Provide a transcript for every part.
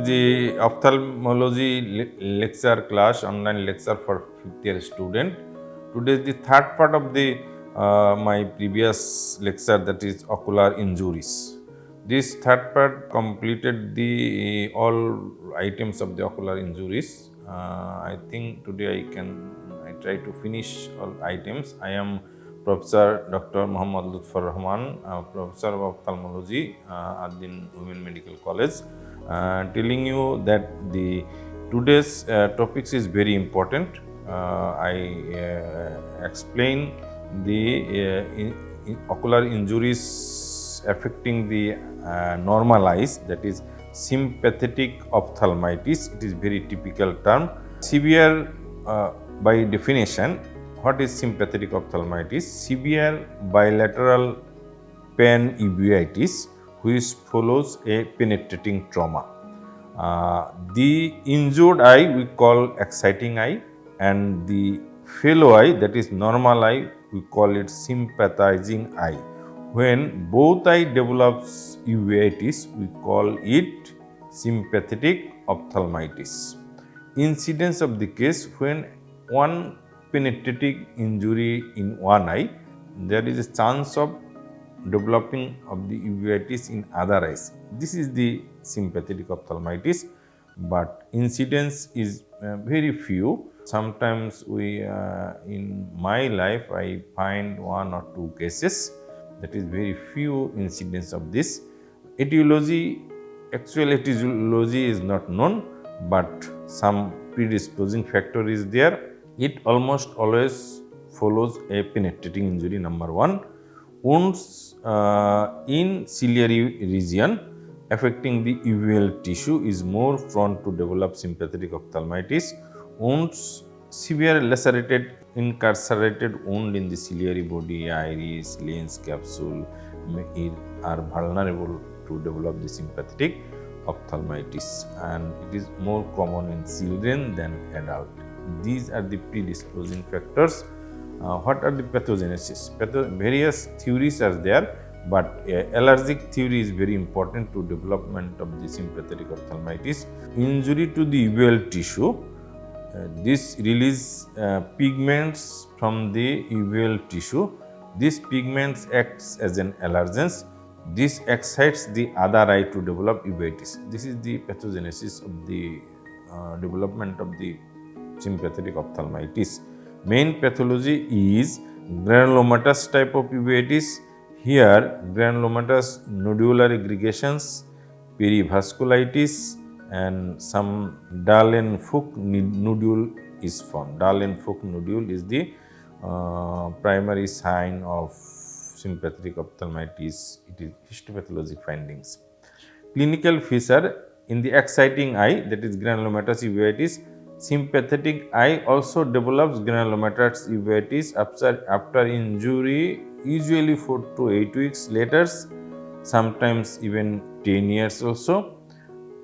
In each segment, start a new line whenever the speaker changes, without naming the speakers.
the ophthalmology lecture class, online lecture for fifth year student. Today is the third part of the my previous lecture, that is ocular injuries. This third part completed the all items of the ocular injuries. I think today I try to finish all items. I am Professor Dr. Muhammad Lutfur Rahman, Professor of Ophthalmology at the Women Medical College, telling you that the today's topics is very important. I explain the ocular injuries affecting the normal eyes, that is sympathetic ophthalmitis. It is very typical term. Severe, by definition, what is sympathetic ophthalmitis? Severe bilateral panuveitis which follows a penetrating trauma. The injured eye we call exciting eye, and the fellow eye, that is normal eye, we call it sympathizing eye. When both eye develops uveitis, we call it sympathetic ophthalmitis. Incidence of the case: when one penetrating injury in one eye, there is a chance of developing of the uveitis in other eyes. This is the sympathetic ophthalmitis, but incidence is very few. Sometimes in my life, I find one or two cases. That is very few incidence of this. Etiology, actual etiology is not known, but some predisposing factor is there. It almost always follows a penetrating injury, number one. Wounds in ciliary region affecting the uveal tissue is more prone to develop sympathetic ophthalmitis. Wounds, severe lacerated, incarcerated wound in the ciliary body, iris, lens capsule are vulnerable to develop the sympathetic ophthalmitis, and it is more common in children than adult. These are the predisposing factors. What are the pathogenesis? Various theories are there, but allergic theory is very important to development of the sympathetic ophthalmitis. Injury to the uveal tissue, this release pigments from the uveal tissue. These pigments acts as an allergens. This excites the other eye to develop uveitis. This is the pathogenesis of the development of the sympathetic ophthalmitis. Main pathology is granulomatous type of uveitis. Here, granulomatous nodular aggregations, perivasculitis, and some Dahlem-Fuch nodule is found. Dahlem-Fuch nodule is the primary sign of sympathetic ophthalmitis. It is histopathologic findings. Clinical feature: in the exciting eye, that is granulomatous uveitis, sympathetic eye also develops granulomatous uveitis after injury, usually 4 to 8 weeks later, sometimes even 10 years also.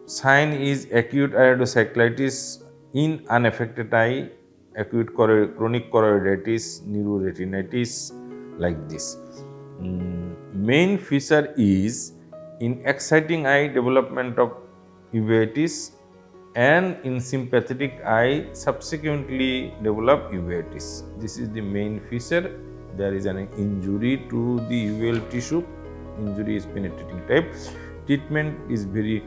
Sign is acute iridocyclitis in unaffected eye, acute chronic choroiditis, neuroretinitis, like this. Main feature is in exciting eye development of uveitis, and in sympathetic eye subsequently develop uveitis. This is the main feature. There is an injury to the uveal tissue. Injury is penetrating type. Treatment is very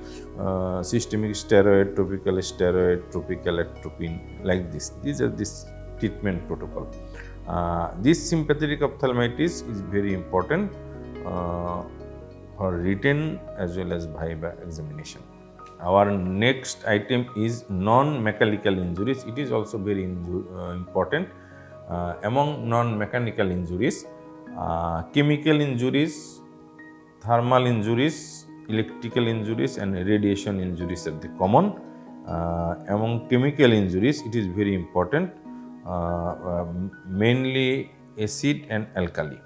systemic steroid, topical atropine, like this. These are this treatment protocol. This sympathetic ophthalmitis is very important for written as well as viva examination. Our next item is non-mechanical injuries. It is also very important. Among non-mechanical injuries, chemical injuries, thermal injuries, electrical injuries, and radiation injuries are the common. Among chemical injuries, it is very important, mainly acid and alkali.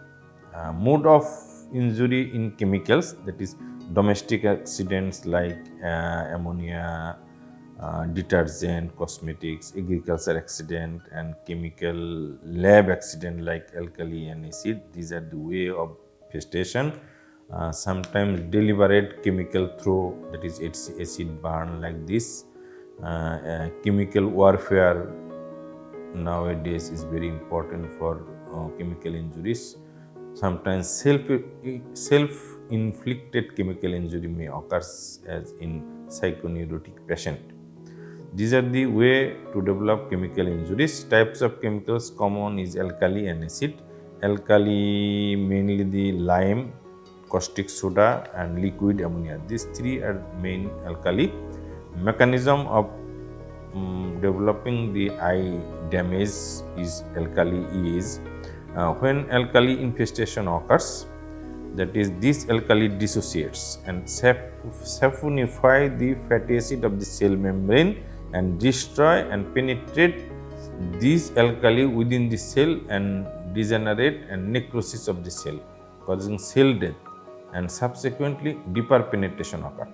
Mode of injury in chemicals, that is domestic accidents like ammonia, detergent, cosmetics, agriculture accident, and chemical lab accident like alkali and acid. These are the way of gestation. sometimes deliberate chemical throw, that is acid burn like this. Chemical warfare nowadays is very important for chemical injuries. Sometimes self-inflicted chemical injury may occur as in psychoneurotic patient. These are the way to develop chemical injuries. Types of chemicals common is alkali and acid. Alkali mainly the lime, caustic soda and liquid ammonia. These three are main alkali. Mechanism of developing the eye damage is alkali is when alkali infestation occurs, that is this alkali dissociates and saponify the fatty acid of the cell membrane and destroy and penetrate this alkali within the cell and degenerate and necrosis of the cell, causing cell death and subsequently deeper penetration occur.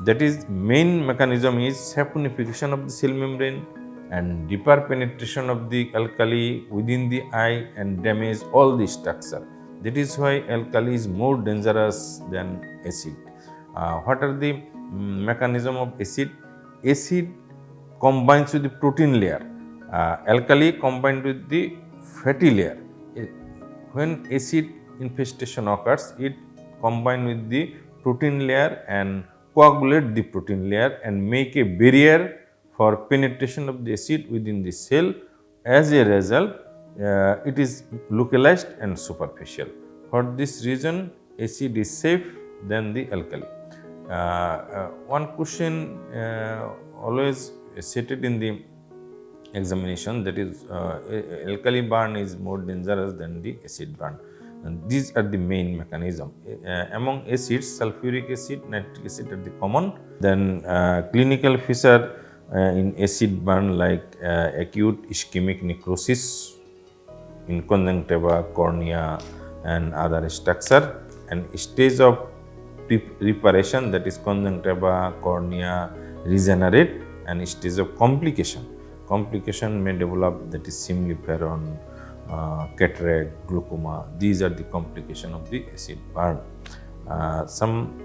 That is main mechanism is saponification of the cell membrane and deeper penetration of the alkali within the eye and damage all the structure. That is why alkali is more dangerous than acid. What are the mechanism of acid? Acid combines with the protein layer. Alkali combined with the fatty layer. When acid infestation occurs, it combine with the protein layer and coagulate the protein layer and make a barrier for penetration of the acid within the cell. As a result, it is localized and superficial. For this reason, acid is safe than the alkali. One question always stated in the examination, that is alkali burn is more dangerous than the acid burn, and these are the main mechanism. Among acids, sulfuric acid, nitric acid are the common. Then clinical feature in acid burn like acute ischemic necrosis in conjunctiva, cornea and other structure, and stage of reparation, that is conjunctiva, cornea regenerate, and stage of complication. Complication may develop, that is similiferon, cataract, glaucoma. These are the complication of the acid burn. Some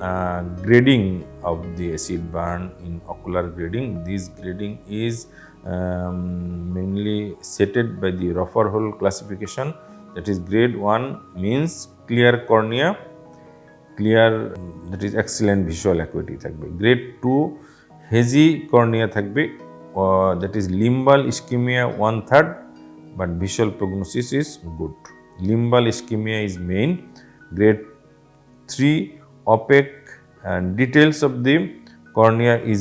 grading of the acid burn in ocular grading. This grading is mainly setted by the Rofer-Hall classification. That is grade 1 means clear cornea, clear, that is excellent visual acuity থাকবে. Grade 2 hazy cornea থাকবে, that is limbal ischemia 1/3 but visual prognosis is good. Limbal ischemia is main. Grade 3 opaque and details of the cornea is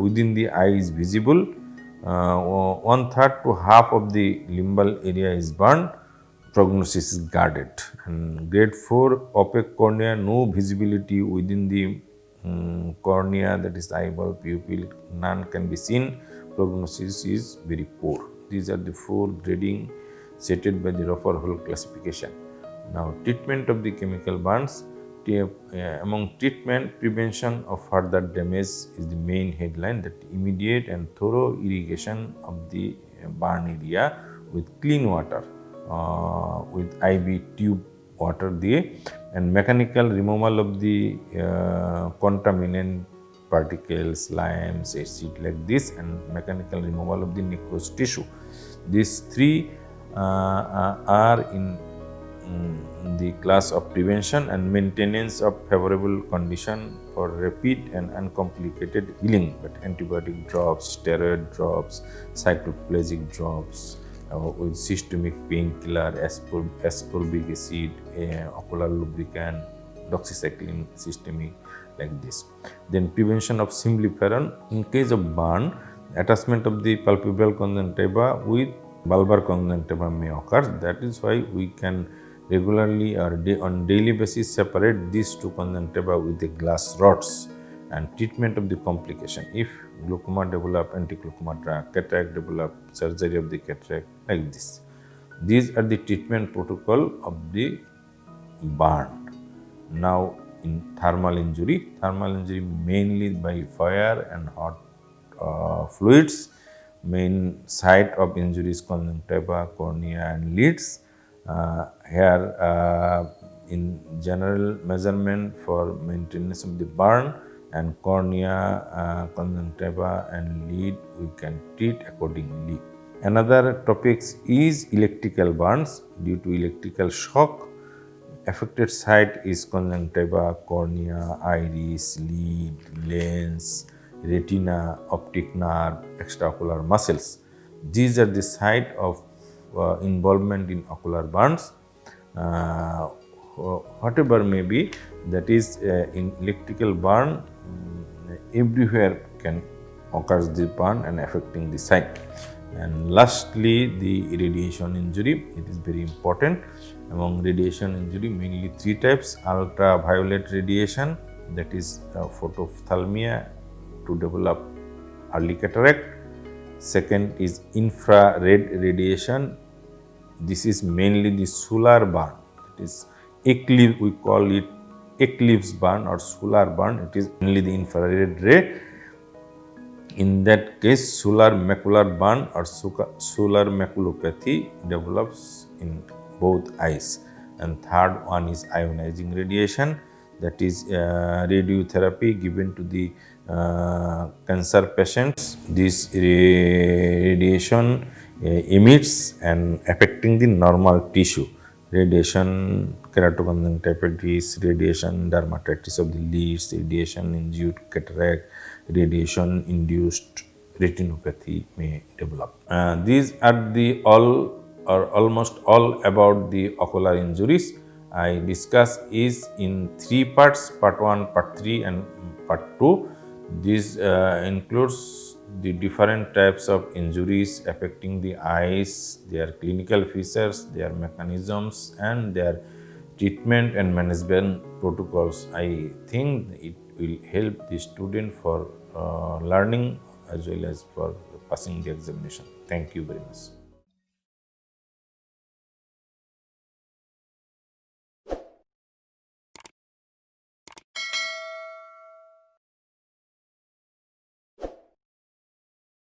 within the eye is visible. 1/3 to half of the limbal area is burned. Prognosis is guarded. And grade 4 opaque cornea, no visibility within the cornea, that is eyeball, pupil, none can be seen. Prognosis is very poor. These are the 4 grading stated by the Rofer-Hall classification. Now, treatment of the chemical burns. Among treatment, prevention of further damage is the main headline, that immediate and thorough irrigation of the burn area with clean water, with IV tube water দিয়ে, and mechanical removal of the contaminant particles, limes, acid like this, and mechanical removal of the necrosed tissue. These 3 are in the class of prevention and maintenance of favorable condition for rapid and uncomplicated healing. But antibiotic drops, steroid drops, cycloplegic drops with systemic painkiller, ascorbic acid, ocular lubricant, doxycycline systemic like this. Then prevention of similiferon. In case of burn, attachment of the palpebral conjunctiva with bulbar conjunctiva may occur. That is why we can regularly or on daily basis separate these 2 conjunctiva with the glass rods. And treatment of the complication, if glaucoma develop, anti-glaucoma drug, cataract develop, surgery of the cataract like this. These are the treatment protocol of the burn. Now, in thermal injury mainly by fire and hot fluids. Main site of injury is conjunctiva, cornea and lids. Here in general measurement for maintenance of the burn, and cornea, conjunctiva and lid we can treat accordingly. Another topic is electrical burns due to electrical shock. Affected site is conjunctiva, cornea, iris, lid, lens, retina, optic nerve, extraocular muscles. These are the site of involvement in ocular burns. Uh, Whatever may be, that is in electrical burn, everywhere can occurs the burn and affecting the sight. And lastly, the radiation injury. It is very important. Among radiation injury, mainly three types: ultraviolet radiation, that is photophthalmia to develop early cataract. Second is infrared radiation. This is mainly the solar burn. It is eclipse, we call it eclipse burn or solar burn. It is mainly the infrared ray. In that case, solar macular burn or solar maculopathy develops in both eyes. And third one is ionizing radiation, that is radiotherapy given to the cancer patients. This radiation emits and affecting the normal tissue. Radiation keratoconjunctivitis, radiation dermatitis of the lids, radiation induced cataract, radiation induced retinopathy may develop. These are the all or almost all about the ocular injuries. I discuss is in three parts: part 1, part 3 and part 2. This includes the different types of injuries affecting the eyes, their clinical features, their mechanisms, and their treatment and management protocols. I think it will help the student for learning as well as for passing the examination. Thank you very much.